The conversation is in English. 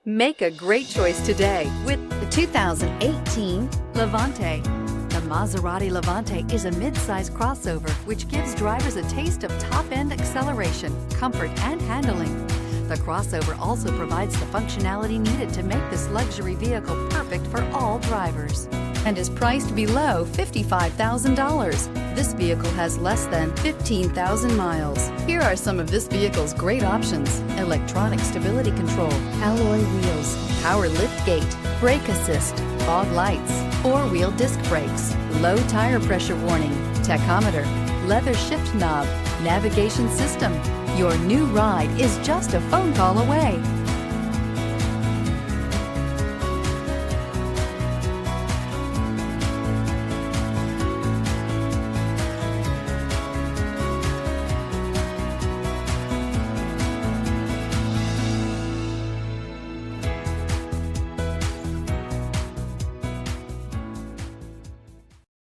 Make a great choice today with the 2018 Levante. The Maserati Levante is a mid-size crossover which gives drivers a taste of top-end acceleration, comfort, and handling. The crossover also provides the functionality needed to make this luxury vehicle perfect for all drivers and is priced below $55,000. This vehicle has less than 15,000 miles. Here are some of this vehicle's great options: electronic stability control, alloy wheels, power lift gate, brake assist, fog lights, four-wheel disc brakes, low tire pressure warning, tachometer, leather shift knob, navigation system. Your new ride is just a phone call away.